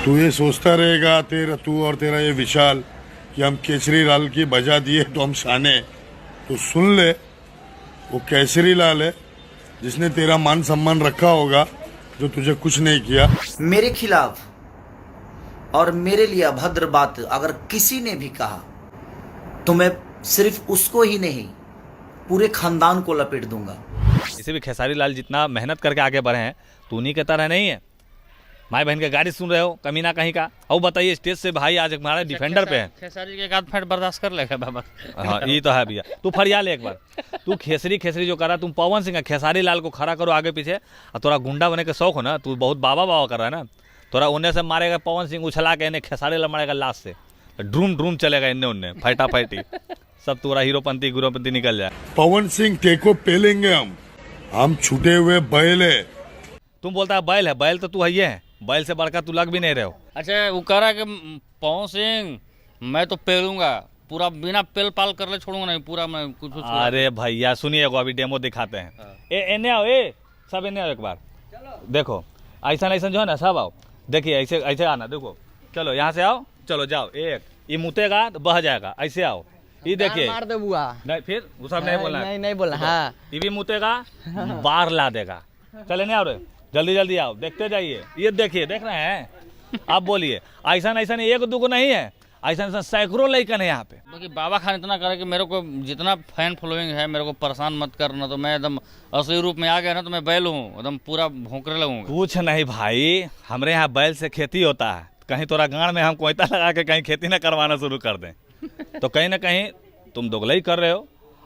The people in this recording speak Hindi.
तू ये सोचता रहेगा तू और तेरा ये विशाल कि हम केसरी लाल की बजा दिए तो हम शाने। तो सुन ले, वो केसरी लाल है जिसने तेरा मान सम्मान रखा होगा, जो तुझे कुछ नहीं किया। मेरे खिलाफ और मेरे लिए अभद्र बात अगर किसी ने भी कहा तो मैं सिर्फ उसको ही नहीं पूरे खानदान को लपेट दूंगा। इसे भी खेसारी लाल जितना मेहनत करके आगे बढ़े हैं तो उन्हीं के तरह नहीं है। माई बहन के गाड़ी सुन रहे हो कमीना कहीं का। और बताइए स्टेज से भाई आज हमारे डिफेंडर पे है। खेसारी के एक आध फैट बर्दाश्त कर लेगा बाबा। हाँ ये तो है भैया। तू फरिया ले एक बार। तू खेसरी खेसरी जो करा, तुम पवन सिंह खेसारी लाल को खड़ा करो आगे पीछे। और थोड़ा गुंडा बने के शौक हो ना, तू बहुत बाबा बाबा कर रहा है ना। थोड़ा उन्हें से मारेगा पवन सिंह उछला के, इन्हें खेसारी लाल मारेगा लाश से, ड्रूम ड्रूम चलेगा इन्हें उन्हें फाइटा फाइटी सब पूरा हीरोपंती गुरोपंती निकल जाए। पवन सिंह टेको पेलेंगे हम छूटे हुए बैल है। तुम बोलता है बैल है, बैल तो तू है ही है, बैल से बढ़कर तू लग भी नहीं रहे हो। अच्छा वो कह रहा है कि पवन सिंह मैं तो पेलूंगा पूरा, बिना पेल पाल कर ले छोड़ूंगा नहीं पूरा मैं कुछ। अरे भैया सुनिए अभी डेमो दिखाते हैं। एने आओ, सब एने आओ एक बार देखो। ऐसा ऐसा जो है ना सब आओ, देखिए ऐसे ऐसे आना। देखो चलो यहाँ से आओ, चलो जाओ। एक ये मुतेगा तो बह जाएगा, ऐसे आओ। ये देखिए मार दे बुआ। नहीं फिर वो सब नहीं बोलना है। नहीं बोला। हाँ ये भी मुतेगा बाहर ला देगा। चले नहीं आओ रे, जल्दी जल्दी आओ, देखते जाइए। ये देखिए, देख रहे हैं आप बोलिए। ऐसा ऐसा नहीं एक दो को नहीं है, ऐसा ऐसा सैकड़ों लड़कन है यहाँ पे। बाकी बाबा खान इतना करे कि मेरे को जितना फैन फॉलोइंग है मेरे को परेशान मत करना, तो मैं एकदम असली रूप में आ गया ना तो मैं बैल हूँ, एकदम पूरा भोंकने लगूंगा। कुछ नहीं भाई, हमारे यहाँ बैल से खेती होता है। कहीं तोरा गांड में हम कोयता लगा के कहीं खेती न करवाना शुरू कर दें तो कहीं ना कहीं तुम दोगलाई कर रहे हो।